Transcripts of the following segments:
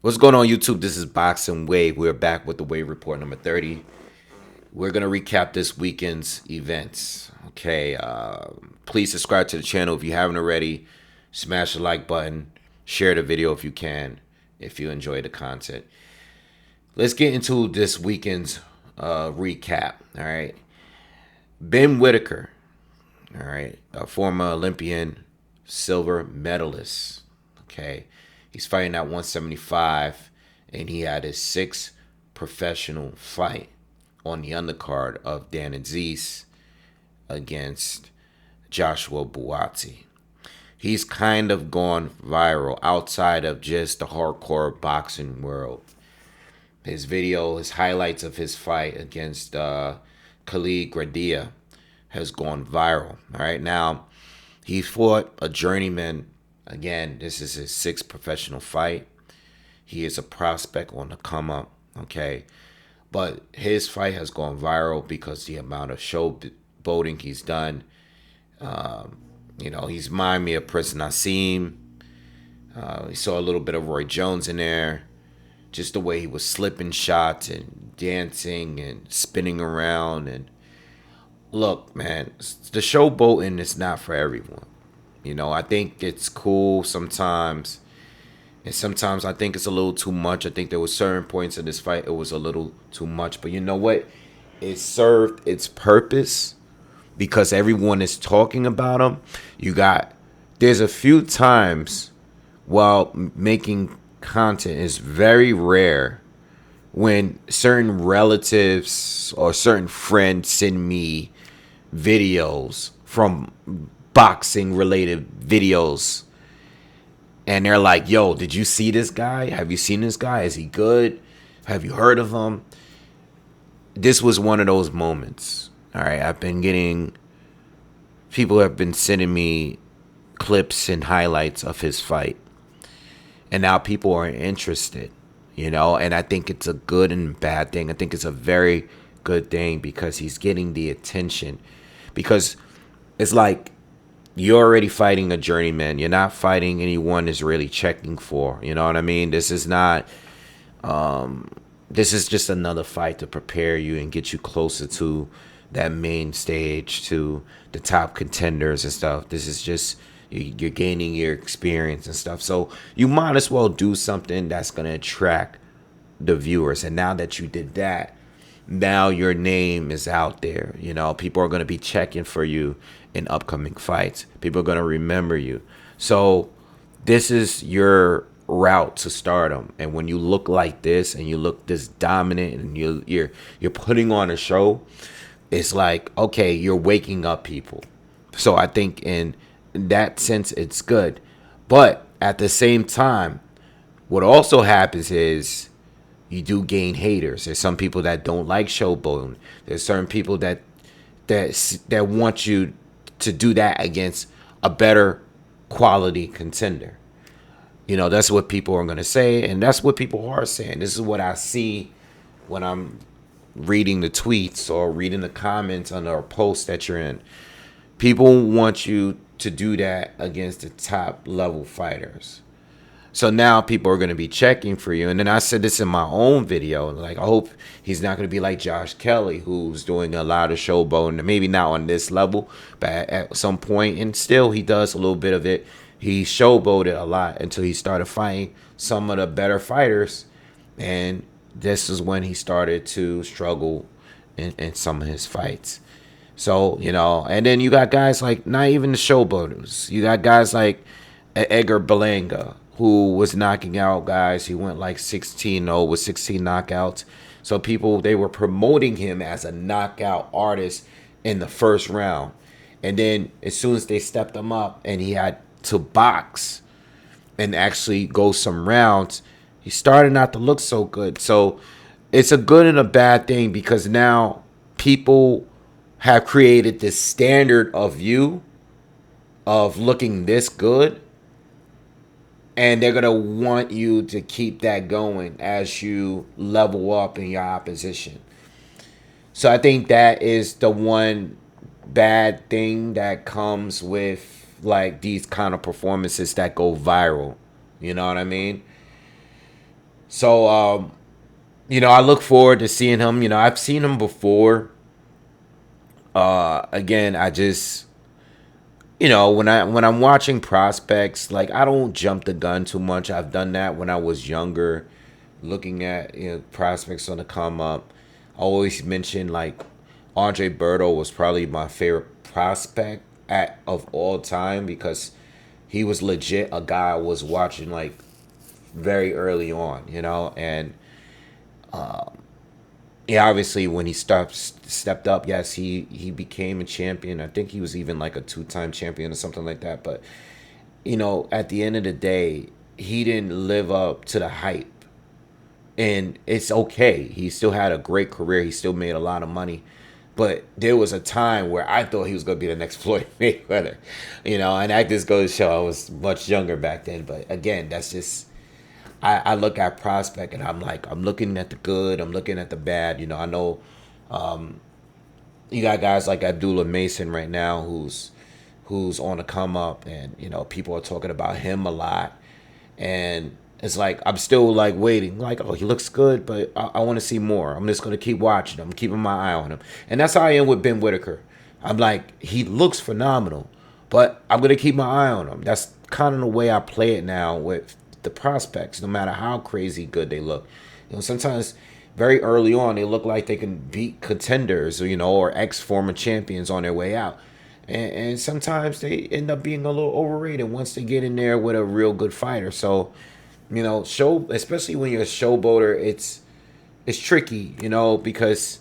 What's going on, YouTube? This is Boxingwave. We're back with the Wave Report number 30. We're going to recap this weekend's events. Okay, please subscribe to the channel if you haven't already. Smash the like button. Share the video if you can, if you enjoy the content. Let's get into this weekend's recap. All right. Benn Whittaker, all right, a former Olympian, silver medalist. Okay. He's fighting at 175, and he had his sixth professional fight on the undercard of Azeez against Joshua Buatsi. He's kind of gone viral outside of just the hardcore boxing world. His video, his highlights of his fight against Yarde has gone viral. All right, now he fought a journeyman. Again, this is his sixth professional fight. He is a prospect on the come up, okay? But his fight has gone viral because the amount of showboating he's done. He's reminded me of Prince Nassim. We saw a little bit of Roy Jones in there. Just the way he was slipping shots and dancing and spinning around. And look, man, the showboating is not for everyone. I think it's cool sometimes, and sometimes I think it's a little too much. I think there were certain points in this fight it was a little too much. But you know what? It served its purpose because everyone is talking about him. There's a few times while making content is very rare when certain relatives or certain friends send me videos from boxing related videos and they're like, yo, did you see this guy? Have you seen this guy? Is he good? Have you heard of him? This was one of those moments. All right, people have been sending me clips and highlights of his fight, and now people are interested, and I think it's a good and bad thing. I think it's a very good thing because he's getting the attention, because it's like, you're already fighting a journeyman. You're not fighting anyone is really checking for. You know what I mean? This is not. This is just another fight to prepare you and get you closer to that main stage, to the top contenders and stuff. This is just you're gaining your experience and stuff. So you might as well do something that's gonna attract the viewers. And now that you did that, now your name is out there. People are going to be checking for you in upcoming fights. People are going to remember you. So this is your route to stardom. And when you look like this and you look this dominant and you're putting on a show, it's like, okay, you're waking up people. So I think in that sense, it's good. But at the same time, what also happens is you do gain haters. There's some people that don't like showboating. There's certain people that want you to do that against a better quality contender. That's what people are going to say, and that's what people are saying. This is what I see when I'm reading the tweets or reading the comments on our post that you're in. People want you to do that against the top level fighters. So now people are going to be checking for you. And then I said this in my own video. Like, I hope he's not going to be like Josh Kelly, who's doing a lot of showboating. Maybe not on this level, but at some point. And still, he does a little bit of it. He showboated a lot until he started fighting some of the better fighters. And this is when he started to struggle in some of his fights. So, and then you got guys like, not even the showboaters. You got guys like Edgar Berlanga, who was knocking out guys. He went like 16-0 with 16 knockouts. So they were promoting him as a knockout artist in the first round. And then as soon as they stepped him up and he had to box and actually go some rounds, he started not to look so good. So it's a good and a bad thing, because now people have created this standard of you of looking this good. And they're going to want you to keep that going as you level up in your opposition. So I think that is the one bad thing that comes with like these kind of performances that go viral. You know what I mean? So, I look forward to seeing him. I've seen him before. Again, I just, when I'm watching prospects, like I don't jump the gun too much. I've done that when I was younger, looking at prospects on the come up. I always mention like Andre Berto was probably my favorite prospect at of all time because he was legit a guy I was watching like very early on, and yeah, obviously when he stepped up, yes, he became a champion. I think he was even like a two-time champion or something like that. But at the end of the day, he didn't live up to the hype, and it's okay. He still had a great career. He still made a lot of money. But there was a time where I thought he was going to be the next Floyd Mayweather, and that just goes to show I was much younger back then. But again, that's just I look at prospect and I'm like, I'm looking at the good, I'm looking at the bad. I know you got guys like Abdullah Mason right now who's on the come up, and people are talking about him a lot, and it's like I'm still like waiting, like, oh, he looks good, but I want to see more. I'm just gonna keep watching him, keeping my eye on him, and that's how I am with Ben Whittaker. I'm like, he looks phenomenal, but I'm gonna keep my eye on him. That's kind of the way I play it now with the prospects, no matter how crazy good they look. Sometimes very early on they look like they can beat contenders, or ex former champions on their way out. And sometimes they end up being a little overrated once they get in there with a real good fighter. So, especially when you're a showboater, it's tricky, because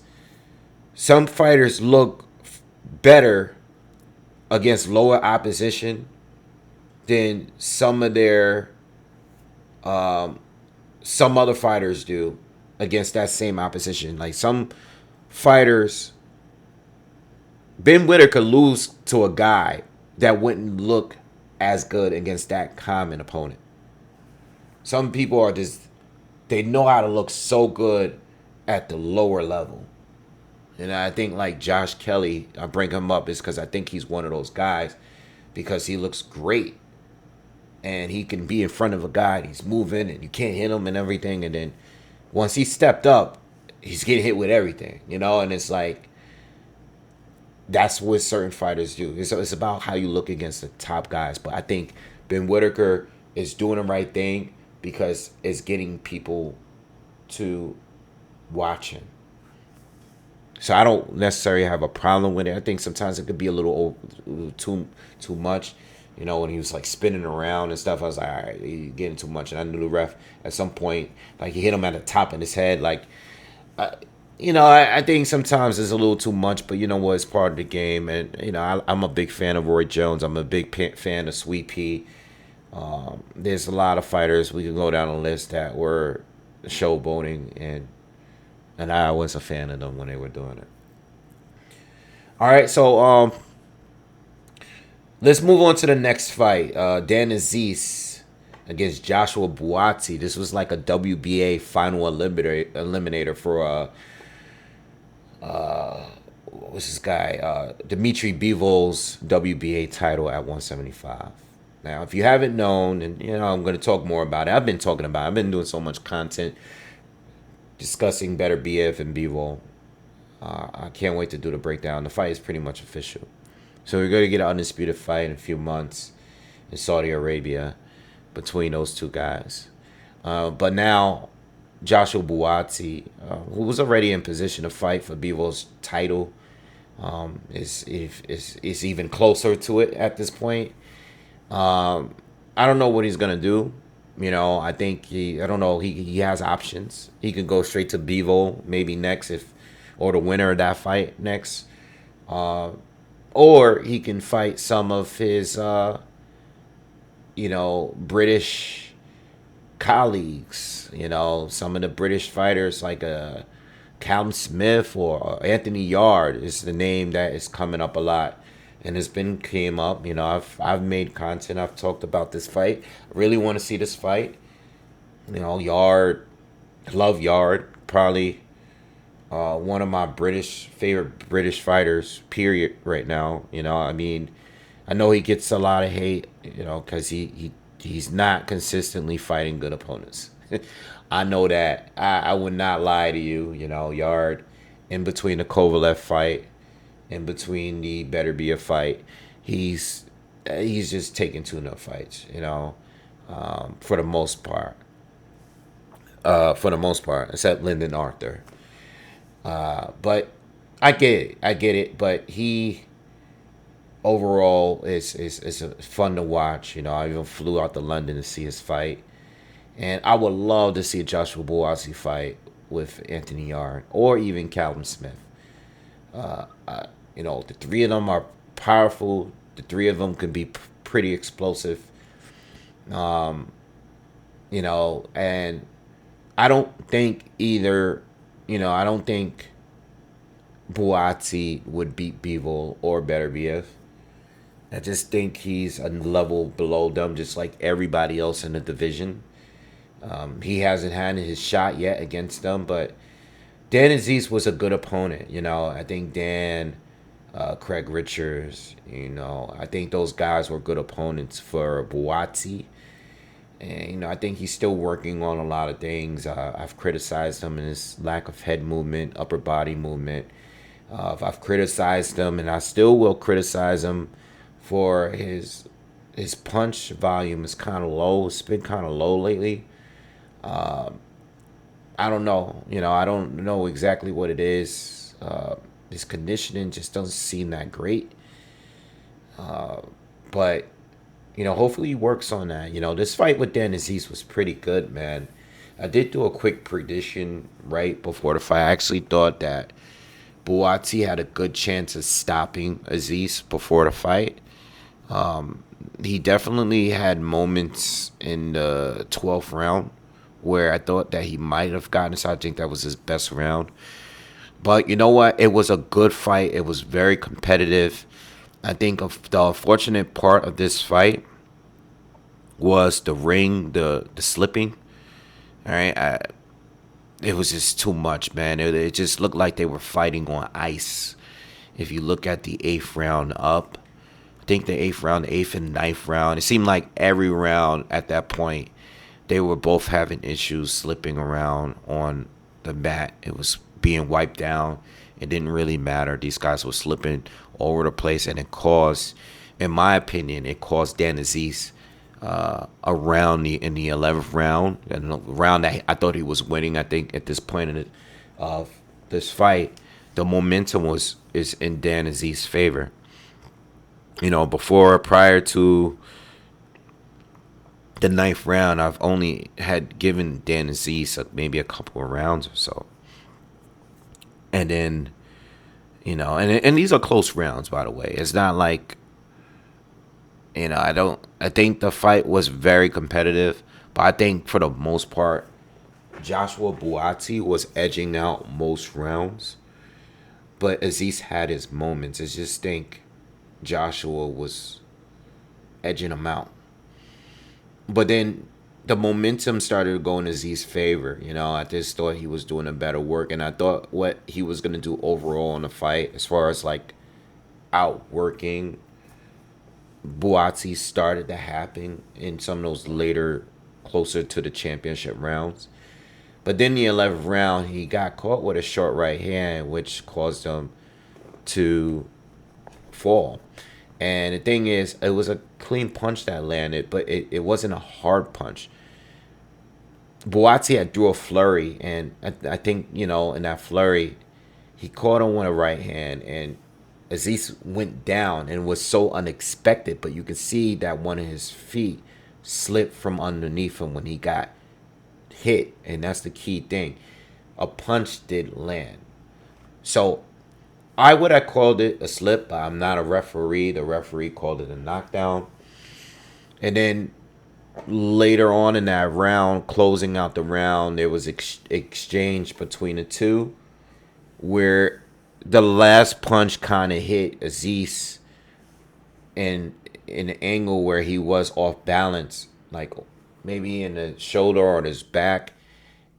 some fighters look better against lower opposition than some other fighters do against that same opposition. Like some fighters, Ben Whittaker could lose to a guy that wouldn't look as good against that common opponent. Some people are just, they know how to look so good at the lower level. And I think like Josh Kelly, I bring him up is because I think he's one of those guys because he looks great and he can be in front of a guy and he's moving and you can't hit him and everything. And then once he stepped up, he's getting hit with everything, and it's like, that's what certain fighters do. It's about how you look against the top guys. But I think Ben Whittaker is doing the right thing because it's getting people to watch him. So I don't necessarily have a problem with it. I think sometimes it could be a little too much. When he was like spinning around and stuff, I was like, all right, he's getting too much. And I knew the ref at some point, like he hit him at the top of his head. Like, I think sometimes it's a little too much, but you know what? It's part of the game. And, I'm a big fan of Roy Jones. I'm a big fan of Sweet Pea. There's a lot of fighters we can go down a list that were showboating, and I was a fan of them when they were doing it. All right, so let's move on to the next fight. Dan Azeez against Joshua Buatsi. This was like a WBA final eliminator for what's this guy? Dimitri Bivol's WBA title at 175. Now, if you haven't known, and I'm going to talk more about it. I've been talking about it. I've been doing so much content discussing Better BF and Bivol. I can't wait to do the breakdown. The fight is pretty much official. So we're going to get an undisputed fight in a few months in Saudi Arabia between those two guys. But now Joshua Buatsi, who was already in position to fight for Bivol's title, is even closer to it at this point. I don't know what he's gonna do. I think I don't know. He has options. He could go straight to Bivol maybe next, or the winner of that fight next, or he can fight some of his British colleagues. Some of the British fighters like Callum Smith or Anthony Yarde is the name that is coming up a lot. And it's been came up. I've made content. I've talked about this fight. I really want to see this fight. Yarde, love Yarde. Probably one of my favorite British fighters. Period. Right now. I know he gets a lot of hate. Because he's not consistently fighting good opponents. I know that. I would not lie to you. You know, Yarde, in between the Kovalev fight, in between the Better Be a fight, he's he's just taking tune-up fights. You know, for the most part. For the most part, except Lyndon Arthur. But I get it. I get it. But he overall is fun to watch. You know, I even flew out to London to see his fight, and I would love to see a Joshua Buatsi fight with Anthony Yarde or even Callum Smith. You know, the three of them are powerful. The three of them can be pretty explosive. You know, and I don't think either. You know, I don't think Buatsi would beat Bivol or Beterbiev. I just think he's a level below them, just like everybody else in the division. He hasn't had his shot yet against them, but Dan Azeez was a good opponent. You know, I think Dan, Craig Richards, you know, I think those guys were good opponents for Buatsi. And, you know, I think he's still working on a lot of things. I've criticized him in his lack of head movement, upper body movement. I've criticized him, and I still will criticize him for his punch volume is kind of low. It's been kind of low lately. I don't know. You know, I don't know exactly what it is. His conditioning just doesn't seem that great. But you know, hopefully he works on that. You know, this fight with Dan Azeez was pretty good, man. I did do a quick prediction right before the fight. I actually thought that Buatsi had a good chance of stopping Azeez before the fight. He definitely had moments in the 12th round where I thought that he might have gotten, so I think that was his best round. But you know what? It was a good fight. It was very competitive. I think of the unfortunate part of this fight was the ring, the slipping. All right, it was just too much, man. It just looked like they were fighting on ice. If you look at the 8th round up, I think the 8th round, the 8th and 9th round, it seemed like every round at that point, they were both having issues slipping around on the mat. It was being wiped down. It didn't really matter. These guys were slipping all over the place, and it caused, in my opinion, it caused Dan Azeez around in the 11th round, and the round that I thought he was winning. I think at this point of this fight, the momentum is in Dan Azeez's favor. You know, prior to the 9th round, I've only had given Dan Azeez maybe a couple of rounds or so, and then, you know, and these are close rounds, by the way. It's not like, you know, I think the fight was very competitive, but I think for the most part, Joshua Buatsi was edging out most rounds, but Azeez had his moments. I just think Joshua was edging him out. But then the momentum started going Azeez's favor. You know, I just thought he was doing a better work, and I thought what he was going to do overall in the fight, as far as like outworking Buatsi, started to happen in some of those later, closer to the championship rounds. But then the 11th round, he got caught with a short right hand, which caused him to fall. And the thing is, it was a clean punch that landed, but it wasn't a hard punch. Buatsi had threw a flurry, and I think, you know, in that flurry, he caught him with a right hand, and Azeez went down, and it was so unexpected, but you could see that one of his feet slipped from underneath him when he got hit, and that's the key thing. A punch did land. So I would have called it a slip, but I'm not a referee. The referee called it a knockdown. And then later on in that round, closing out the round, there was exchange between the two, where the last punch kind of hit Azeez in an angle where he was off balance, like maybe in the shoulder or his back,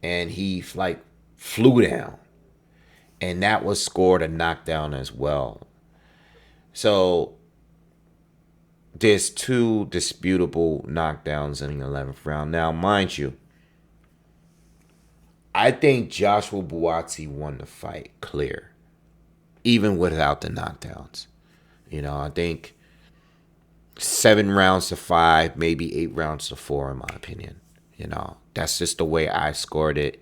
and he like flew down, and that was scored a knockdown as well. So there's two disputable knockdowns in the 11th round. Now, mind you, I think Joshua Buatsi won the fight clear, even without the knockdowns. I think 7 rounds to 5, maybe 8 rounds to 4, in my opinion. That's just the way I scored it.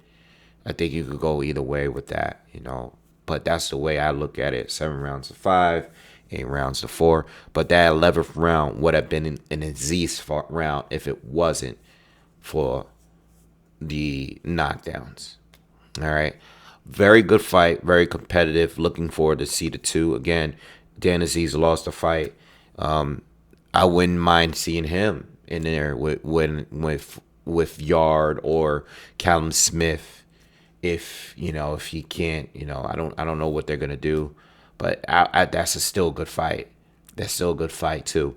I think you could go either way with that. But that's the way I look at it. 7 rounds to 5, 8 rounds to 4. But that 11th round would have been an Azeez round if it wasn't for the knockdowns. All right. Very good fight. Very competitive. Looking forward to see the two. Again, Dan Azeez lost the fight. I wouldn't mind seeing him in there with Yarde or Callum Smith. If he can't, I don't know what they're gonna do, but that's still a good fight. That's still a good fight too.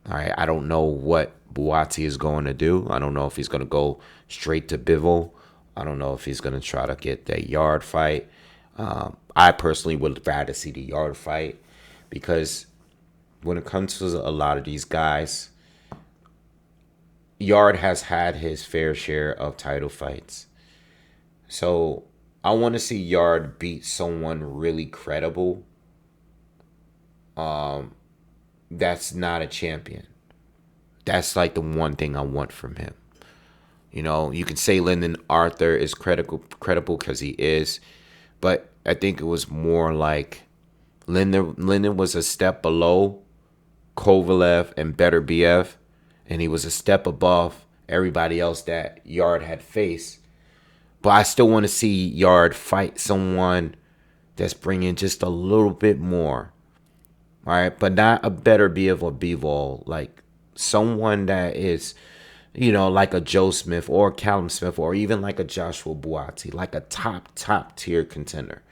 All right, I don't know what Buatsi is going to do. I don't know if he's going to go straight to Bivol. I don't know if he's going to try to get that Yarde fight. I personally would rather see the Yarde fight because when it comes to a lot of these guys, Yarde has had his fair share of title fights. So I want to see Yarde beat someone really credible. That's not a champion. That's like the one thing I want from him. You can say Lyndon Arthur is credible because he is, but I think it was more like Lyndon was a step below Kovalev and Beterbiev, and he was a step above everybody else that Yarde had faced. But I still want to see Yarde fight someone that's bringing just a little bit more. All right, but not a Beterbiev or Bivol, like someone that is, like a Joe Smith or Callum Smith or even like a Joshua Buatsi, like a top tier contender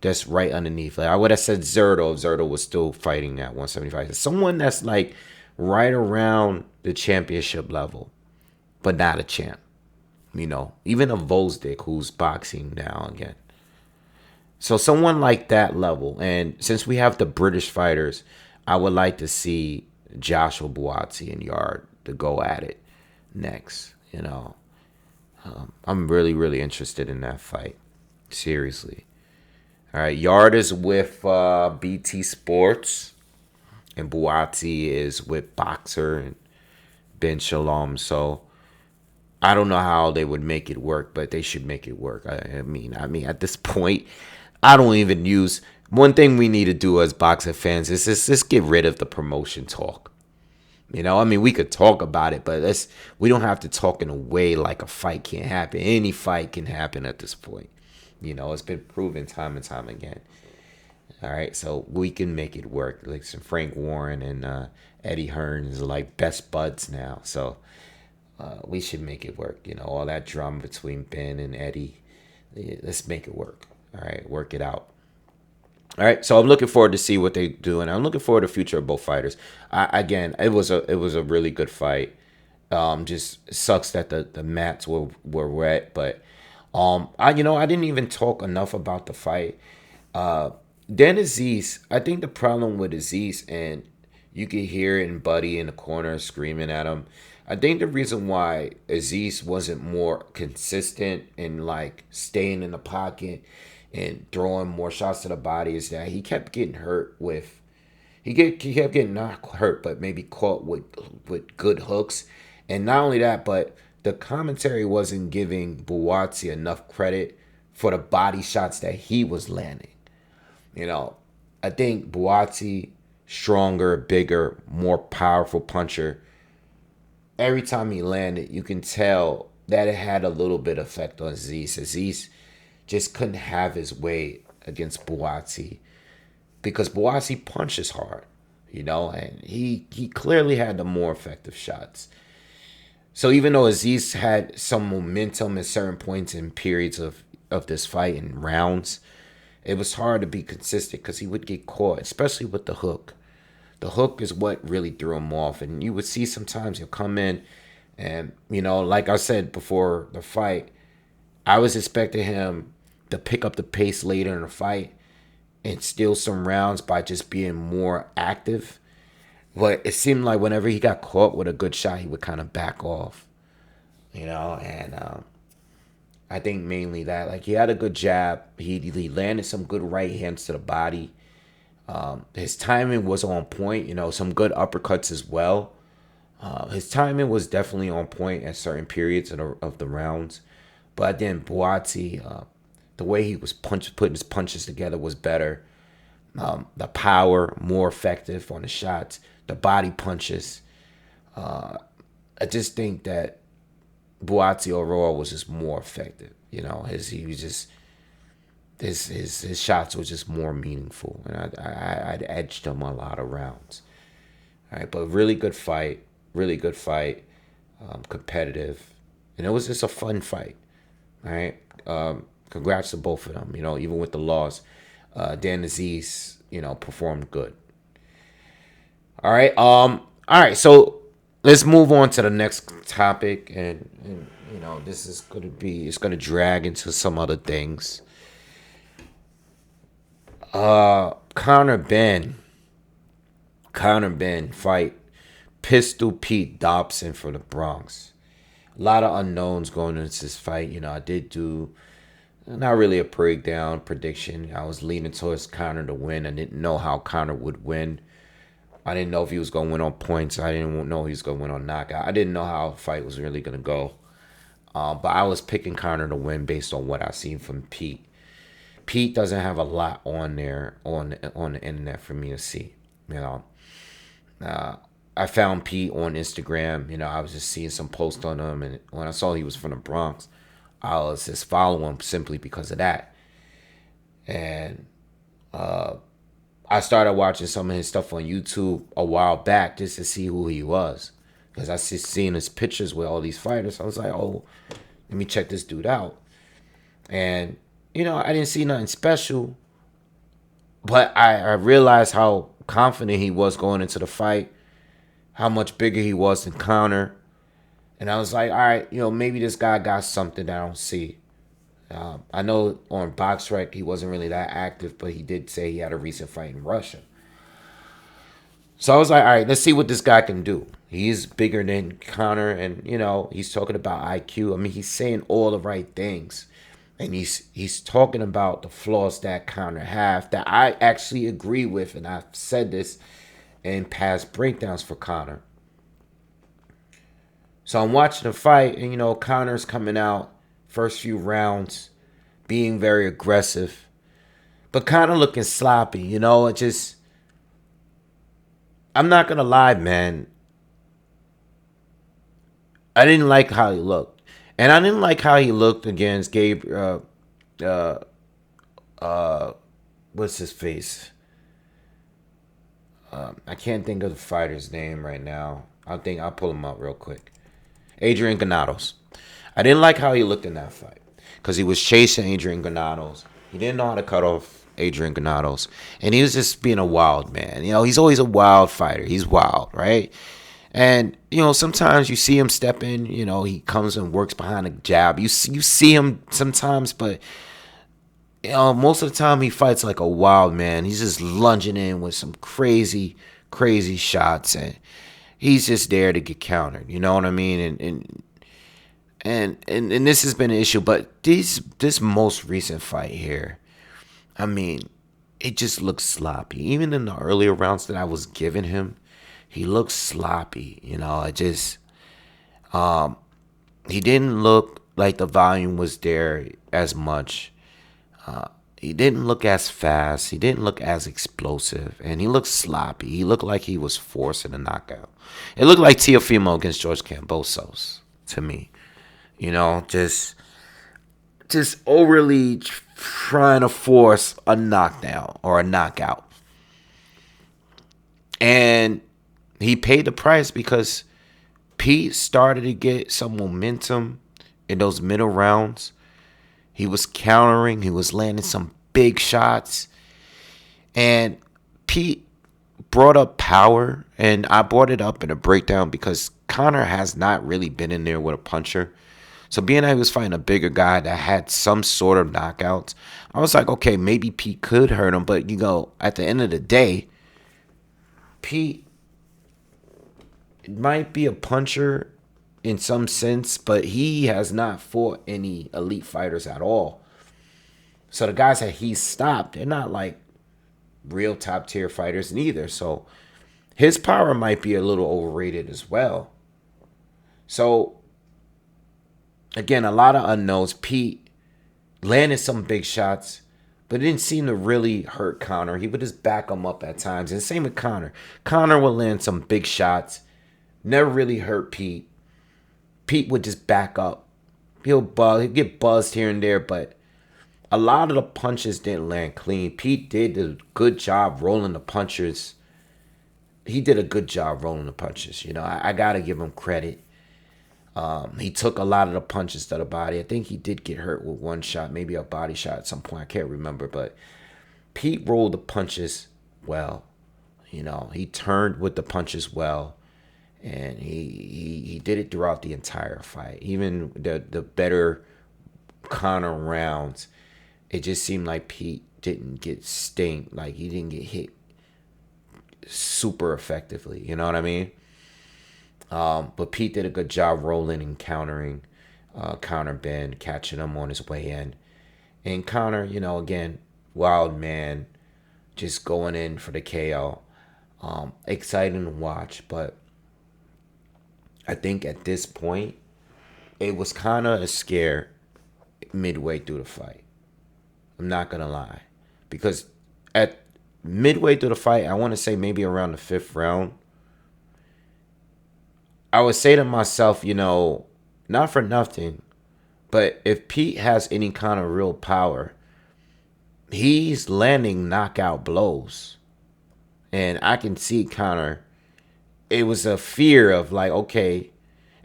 that's right underneath. Like I would have said Zerto if Zerto was still fighting at 175. Someone that's like right around the championship level, but not a champ. Even a Volzdik who's boxing now again. So someone like that level. And since we have the British fighters, I would like to see Joshua Buatsi and Yarde to go at it next. I'm really, really interested in that fight. Seriously. All right, Yarde is with BT Sports, and Buatsi is with Boxer and Ben Shalom. So I don't know how they would make it work, but they should make it work. I mean, at this point, I don't even use. One thing we need to do as boxing fans is just get rid of the promotion talk. We could talk about it, but we don't have to talk in a way like a fight can't happen. Any fight can happen at this point. It's been proven time and time again. All right, so we can make it work. Like some Frank Warren and Eddie Hearn is like best buds now, so we should make it work. All that drama between Ben and Eddie, let's make it work. All right, work it out. All right, so I'm looking forward to see what they do, and I'm looking forward to the future of both fighters. Again, it was a really good fight. Just sucks that the mats were wet, but I didn't even talk enough about the fight. Dan Azeez, I think the problem with Azeez, and you could hear it in Buddy in the corner screaming at him. I think the reason why Azeez wasn't more consistent in like staying in the pocket and throwing more shots to the body is that he kept getting hurt with. He kept getting not hurt, but maybe caught with good hooks, and not only that, but the commentary wasn't giving Buatsi enough credit for the body shots that he was landing. I think Buatsi, stronger, bigger, more powerful puncher. Every time he landed, you can tell that it had a little bit of effect on Azeez. Azeez just couldn't have his way against Buatsi because Buatsi punches hard, and he clearly had the more effective shots. So even though Azeez had some momentum at certain points in periods of this fight and rounds, it was hard to be consistent because he would get caught, especially with the hook. The hook is what really threw him off. And you would see sometimes he'll come in and, like I said before the fight, I was expecting him to pick up the pace later in the fight and steal some rounds by just being more active. But it seemed like whenever he got caught with a good shot, he would kind of back off, and I think mainly that. Like, he had a good jab. He landed some good right hands to the body. His timing was on point. Some good uppercuts as well. His timing was definitely on point at certain periods of the rounds. But then Buatsi, the way he was putting his punches together was better. The power more effective on the shots. The body punches. I just think that Buatsi overall was just more effective. His shots were just more meaningful, and I'd edged him a lot of rounds. All right, but really good fight, competitive, and it was just a fun fight. All right, congrats to both of them. Even with the loss, Azeez, performed good. All right, So let's move on to the next topic, and this is it's gonna drag into some other things. Conor Benn fight Pistol Pete Dobson for the Bronx. A lot of unknowns going into this fight. I did do not really a breakdown prediction. I was leaning towards Conor to win. I didn't know how Conor would win. I didn't know if he was going to win on points. I didn't know he was going to win on knockout. I didn't know how the fight was really going to go. But I was picking Conor to win based on what I seen from Pete. Pete doesn't have a lot on there on the internet for me to see. I found Pete on Instagram. I was just seeing some posts on him, and when I saw he was from the Bronx, I was just following him simply because of that. And I started watching some of his stuff on YouTube a while back just to see who he was, because I seen his pictures with all these fighters. I was like, oh, let me check this dude out. And I didn't see nothing special, but I realized how confident he was going into the fight, how much bigger he was than Conor. And I was like, all right, maybe this guy got something that I don't see. I know on BoxRec he wasn't really that active, but he did say he had a recent fight in Russia. So I was like, all right, let's see what this guy can do. He's bigger than Conor, and he's talking about IQ. I mean, he's saying all the right things. And he's talking about the flaws that Conor have that I actually agree with, and I've said this in past breakdowns for Conor. So I'm watching the fight, and Conor's coming out first few rounds, being very aggressive, but kind of looking sloppy. It just, I'm not gonna lie, man. I didn't like how he looked. And I didn't like how he looked against Gabe. What's his face? I can't think of the fighter's name right now. I'll pull him up real quick. Adrian Granados. I didn't like how he looked in that fight because he was chasing Adrian Granados. He didn't know how to cut off Adrian Granados, and he was just being a wild man. He's always a wild fighter. He's wild, right? And, sometimes you see him step in, he comes and works behind a jab. You see him sometimes, but, most of the time he fights like a wild man. He's just lunging in with some crazy, crazy shots, and he's just there to get countered. You know what I mean? And this has been an issue, but this most recent fight here, I mean, it just looks sloppy. Even in the earlier rounds that I was giving him, he looked sloppy. It just, he didn't look like the volume was there as much. He didn't look as fast. He didn't look as explosive. And he looked sloppy. He looked like he was forcing a knockout. It looked like Teofimo against George Kambosos to me. Just overly trying to force a knockdown or a knockout. And he paid the price because Pete started to get some momentum in those middle rounds. He was countering. He was landing some big shots. And Pete brought up power. And I brought it up in a breakdown because Conor has not really been in there with a puncher. So being that he was fighting a bigger guy that had some sort of knockouts, I was like, okay, maybe Pete could hurt him. But, at the end of the day, Pete might be a puncher, in some sense, but he has not fought any elite fighters at all. So the guys that he stopped, they're not like real top tier fighters neither. So his power might be a little overrated as well. So again, a lot of unknowns. Pete landed some big shots, but it didn't seem to really hurt Conor. He would just back him up at times. And same with Conor. Conor would land some big shots, never really hurt Pete. Pete would just back up. He'd get buzzed here and there, but a lot of the punches didn't land clean. Pete did a good job rolling the punches. He did a good job rolling the punches. You know, I got to give him credit. He took a lot of the punches to the body. I think he did get hurt with one shot, maybe a body shot at some point. I can't remember, but Pete rolled the punches well. You know, he turned with the punches well, and he did it throughout the entire fight. Even the better Conor rounds, it just seemed like Pete didn't get stinged. Like he didn't get hit super effectively. You know what I mean? But Pete did a good job rolling and countering counter Benn, catching him on his way in. And Conor, you know, again, wild man, just going in for the KO. Exciting to watch, but I think at this point, it was kind of a scare midway through the fight. I'm not going to lie. Because at midway through the fight, I want to say maybe around the 5th round, I would say to myself, you know, not for nothing, but if Pete has any kind of real power, he's landing knockout blows. And I can see Conor. It was a fear of like, okay,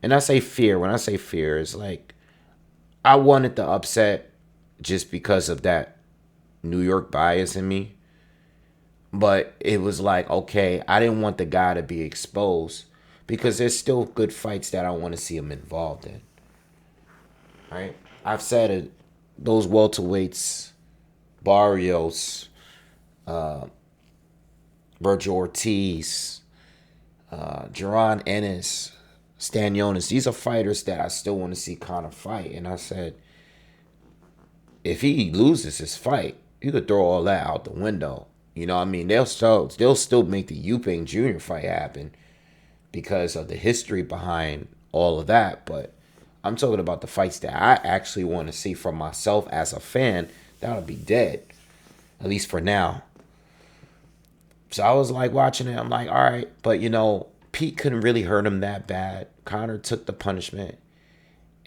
and I say fear. When I say fear, it's like I wanted the upset just because of that New York bias in me. But it was like, okay, I didn't want the guy to be exposed because there's still good fights that I want to see him involved in. Right? I've said it, those welterweights, Barrios, Virgil Ortiz, Jaron Ennis, Stanionis, these are fighters that I still want to see Conor fight. And I said, if he loses his fight, you could throw all that out the window. You know what I mean? They'll still make the Eubank Jr. fight happen because of the history behind all of that. But I'm talking about the fights that I actually want to see from myself as a fan. That'll be dead, at least for now. So I was like watching it. I'm like, all right. But, you know, Pete couldn't really hurt him that bad. Conor took the punishment.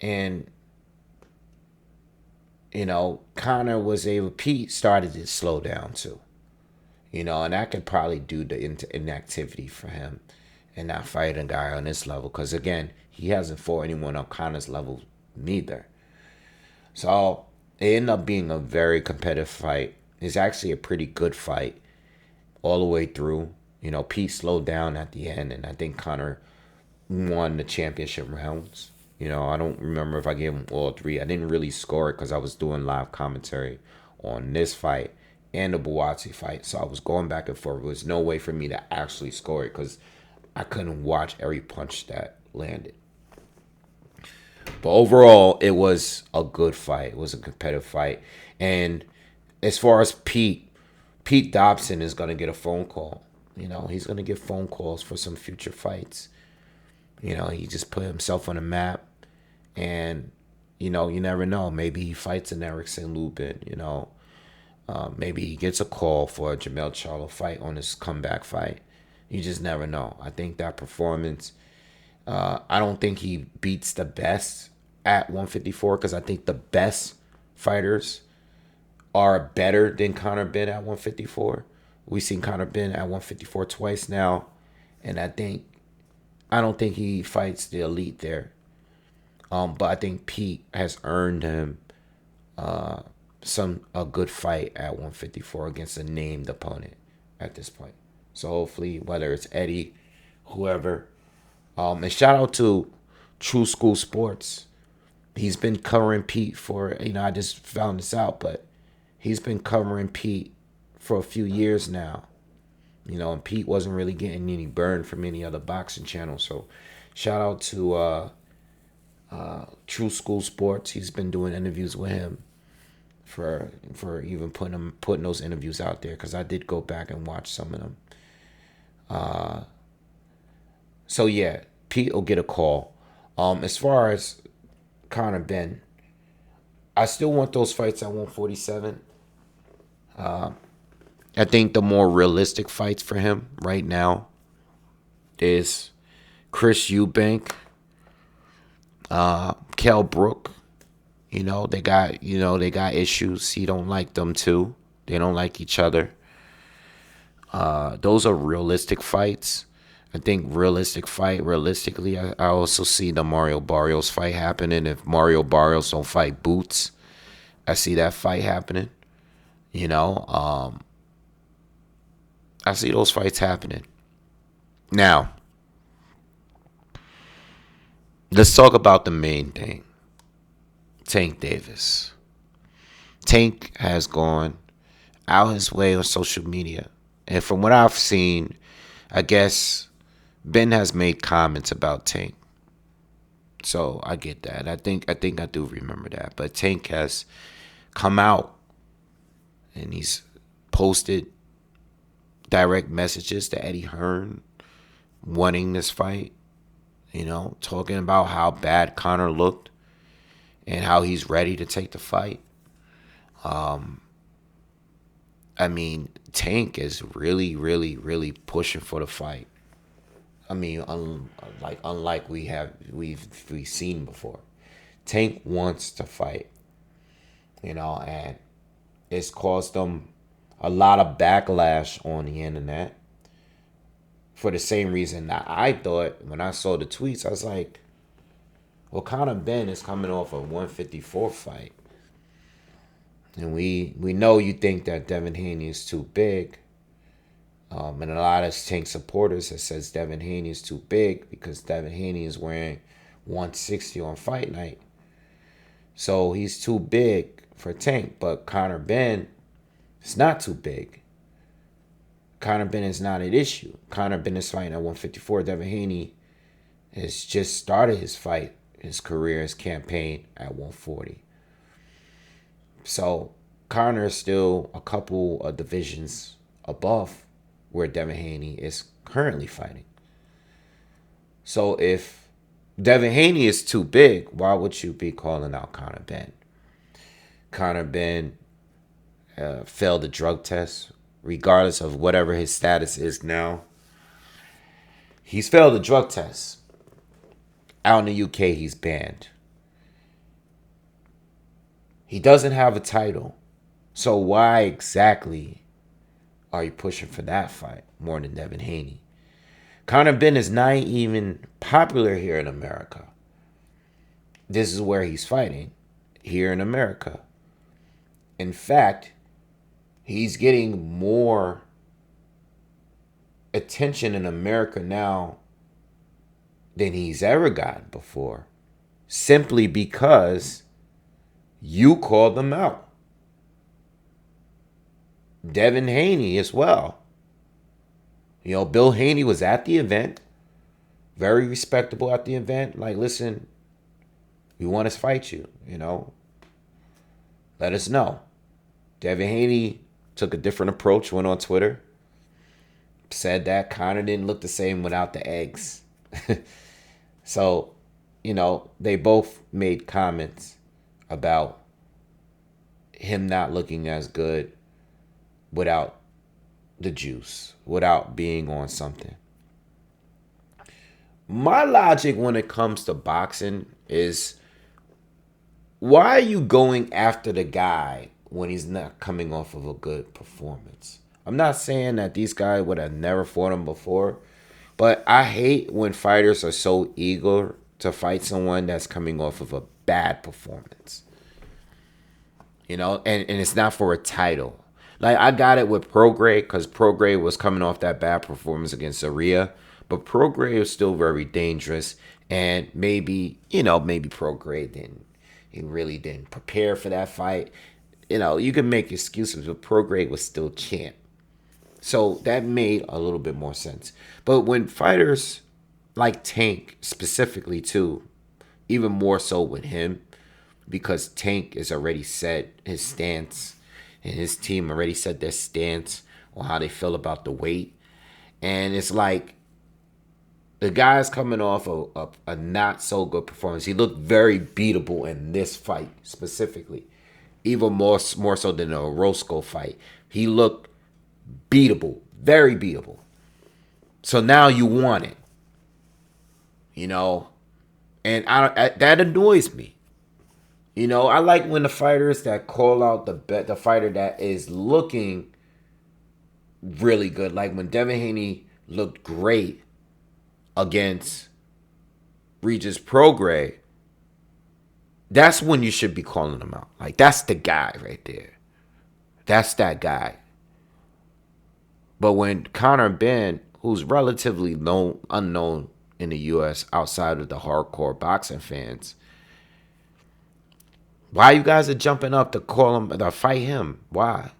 And, you know, Conor was able, Pete started to slow down too. You know, and that could probably do the inactivity for him and not fight a guy on this level. Because, again, he hasn't fought anyone on Conor's level neither. So it ended up being a very competitive fight. It's actually a pretty good fight all the way through. You know, Pete slowed down at the end, and I think Conor won the championship rounds. You know, I don't remember if I gave him all 3. I didn't really score it because I was doing live commentary on this fight and the Buatsi fight. So I was going back and forth. There was no way for me to actually score it because I couldn't watch every punch that landed. But overall, it was a good fight. It was a competitive fight. And as far as Pete Dobson is going to get a phone call. You know, he's going to get phone calls for some future fights. You know, he just put himself on the map. And, you know, you never know. Maybe he fights an Erickson Lubin, you know. Maybe he gets a call for a Jamel Charlo fight on his comeback fight. You just never know. I think that performance, I don't think he beats the best at 154 because I think the best fighters are better than Conor Benn at 154. We've seen Conor Benn at 154 twice now, and I don't think he fights the elite there. But I think Pete has earned him a good fight at 154 against a named opponent at this point. So hopefully, whether it's Eddie, whoever, and shout out to True School Sports. He's been covering Pete for, you know, I just found this out, but he's been covering Pete for a few years now. You know, and Pete wasn't really getting any burn from any other boxing channel. So shout out to True School Sports. He's been doing interviews with him for even putting those interviews out there, because I did go back and watch some of them. So yeah, Pete will get a call. As far as Conor Benn, I still want those fights at 147. I think the more realistic fights for him right now is Chris Eubank, Kell Brook. They got issues. He don't like them too. They don't like each other. Those are realistic fights. I think realistically, I also see the Mario Barrios fight happening. If Mario Barrios don't fight Boots, I see that fight happening. I see those fights happening. Now, let's talk about the main thing. Tank Davis. Tank has gone out his way on social media. And from what I've seen, I guess Ben has made comments about Tank. So I get that. I think I do remember that. But Tank has come out and he's posted direct messages to Eddie Hearn wanting this fight, talking about how bad Conor looked and how he's ready to take the fight. Tank is really, really, really pushing for the fight. Unlike we've seen before. Tank wants to fight, and it's caused them a lot of backlash on the internet for the same reason that I thought when I saw the tweets. I was like, well, Conor Benn is coming off a 154 fight. And we know you think that Devin Haney is too big. And a lot of Tank supporters that says Devin Haney is too big because Devin Haney is wearing 160 on fight night. So he's too big for Tank. But Conor Benn is not too big. Conor Benn is not an issue. Conor Benn is fighting at 154. Devin Haney has just started his career, his campaign at 140. So Conor is still a couple of divisions above where Devin Haney is currently fighting. So if Devin Haney is too big, why would you be calling out Conor Benn? Conor Benn failed the drug test, regardless of whatever his status is now. He's failed the drug test. Out in the UK, he's banned. He doesn't have a title. So why exactly are you pushing for that fight more than Devin Haney? Conor Benn is not even popular here in America. This is where he's fighting, here in America. In fact, he's getting more attention in America now than he's ever gotten before, simply because you called them out. Devin Haney as well. Bill Haney was at the event, very respectable at the event. Like, listen, we want to fight you, let us know. Devin Haney took a different approach, went on Twitter, said that Conor didn't look the same without the eggs. So, they both made comments about him not looking as good without the juice, without being on something. My logic when it comes to boxing is, why are you going after the guy when he's not coming off of a good performance? I'm not saying that these guys would have never fought him before, but I hate when fighters are so eager to fight someone that's coming off of a bad performance. And it's not for a title. Like, I got it with Prograis because Prograis was coming off that bad performance against Aria. But Prograis was still very dangerous. And maybe Prograis really didn't prepare for that fight. You can make excuses, but Prograis was still champ. So that made a little bit more sense. But when fighters like Tank specifically too, even more so with him, because Tank is already set his stance, and his team already set their stance on how they feel about the weight. And it's like the guy's coming off a not so good performance. He looked very beatable in this fight specifically, even more so than the Orozco fight. He looked beatable, very beatable. So now you want it, and that annoys me. I like when the fighters that call out the fighter that is looking really good, like when Devin Haney looked great against Regis Prograis. That's when you should be calling him out. Like, that's the guy right there. That's that guy. But when Conor Benn, who's relatively unknown in the U.S. outside of the hardcore boxing fans, why you guys are jumping up to call him, to fight him? Why?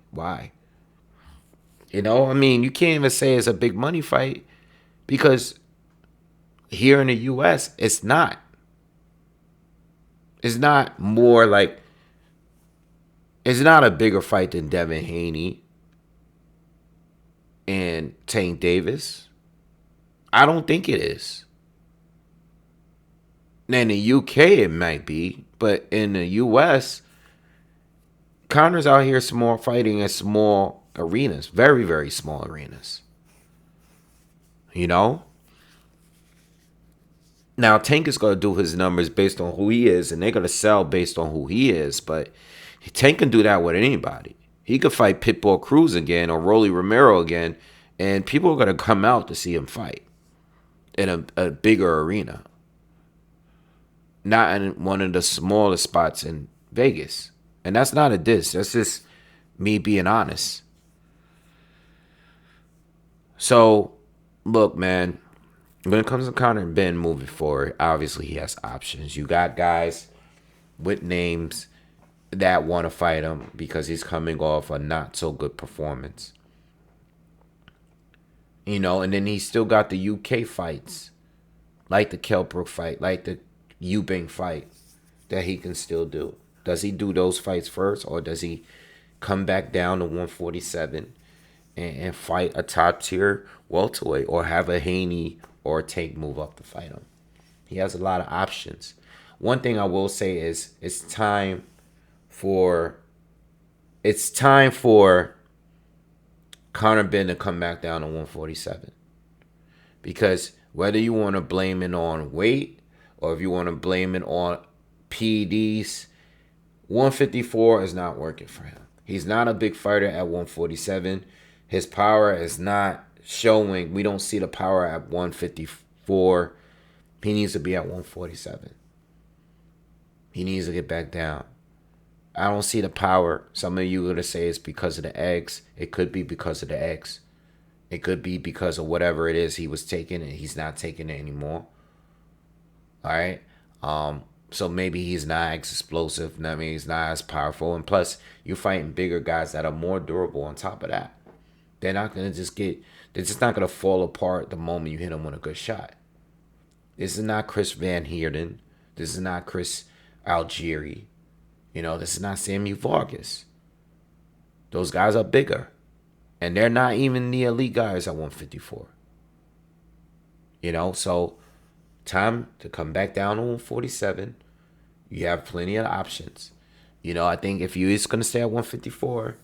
You can't even say it's a big money fight, because here in the U.S., it's not. It's not more like, it's not a bigger fight than Devin Haney and Tank Davis. I don't think it is. In the UK, it might be, but in the US, Conor's out here fighting in small arenas, very, very small arenas. Now, Tank is going to do his numbers based on who he is, and they're going to sell based on who he is, but Tank can do that with anybody. He could fight Pitbull Cruz again or Rolly Romero again, and people are going to come out to see him fight in a bigger arena. Not in one of the smallest spots in Vegas. And that's not a diss. That's just me being honest. So, look, man, when it comes to Conor and Benn moving forward, obviously he has options. You got guys with names that want to fight him because he's coming off a not so good performance. And then he still got the UK fights, like the Kell Brook fight, like the Eubank fight, that he can still do. Does he do those fights first, or does he come back down to 147 and fight a top tier welterweight, or have a Haney or a Tank move up to fight him? He has a lot of options. One thing I will say is it's time for Conor Benn to come back down to 147. Because whether you want to blame it on weight or if you want to blame it on PEDs, 154 is not working for him. He's not a big fighter at 147. His power is not showing. We don't see the power at 154. He needs to be at 147. He needs to get back down. I don't see the power. Some of you are going to say it's because of the eggs. It could be because of the eggs. It could be because of whatever it is he was taking and he's not taking it anymore. All right? So maybe he's not as explosive. I mean, he's not as powerful. And plus, you're fighting bigger guys that are more durable on top of that. They're not going to they're just not going to fall apart the moment you hit them with a good shot. This is not Chris Van Heerden. This is not Chris Algieri. This is not Samuel Vargas. Those guys are bigger. And they're not even the elite guys at 154. So time to come back down to 147. You have plenty of options. I think if you're just going to stay at 154,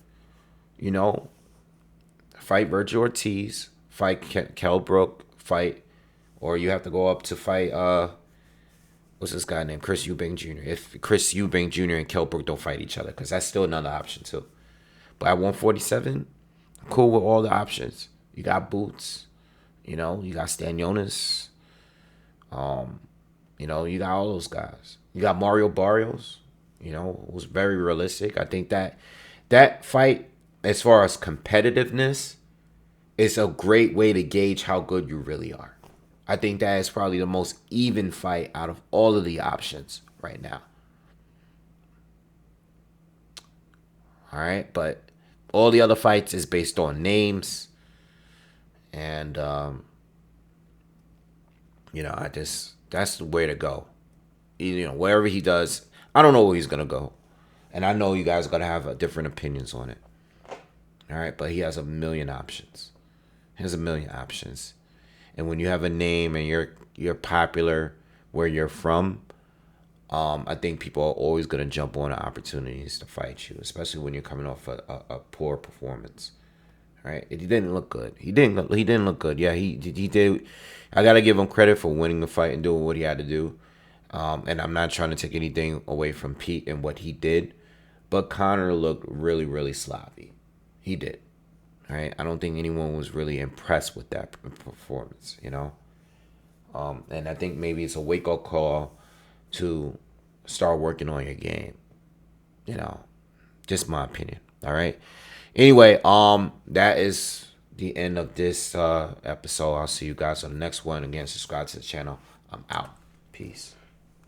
fight Virgil Ortiz, fight Kell Brook, or you have to go up to fight, what's this guy named? Chris Eubank Jr. If Chris Eubank Jr. and Kell Brook don't fight each other, because that's still another option too. But at 147, I'm cool with all the options. You got Boots, you got Stanionis, you got all those guys. You got Mario Barrios, who's very realistic. I think that fight, as far as competitiveness, is a great way to gauge how good you really are. I think that is probably the most even fight out of all of the options right now. All right, but all the other fights is based on names, and that's the way to go. You know, wherever he does, I don't know where he's gonna go, and I know you guys are gonna have different opinions on it. All right, but he has a million options. He has a million options, and when you have a name and you're popular where you're from, I think people are always gonna jump on the opportunities to fight you, especially when you're coming off a poor performance. Right? He didn't look good. He didn't look good. Yeah, he did. I gotta give him credit for winning the fight and doing what he had to do. And I'm not trying to take anything away from Pete and what he did, but Conor looked really, really sloppy. He did. Right? I don't think anyone was really impressed with that performance. You know. And I think maybe it's a wake up call to start working on your game. You know, just my opinion. All right. Anyway, that is the end of this episode. I'll see you guys on the next one. Again, subscribe to the channel. I'm out. Peace.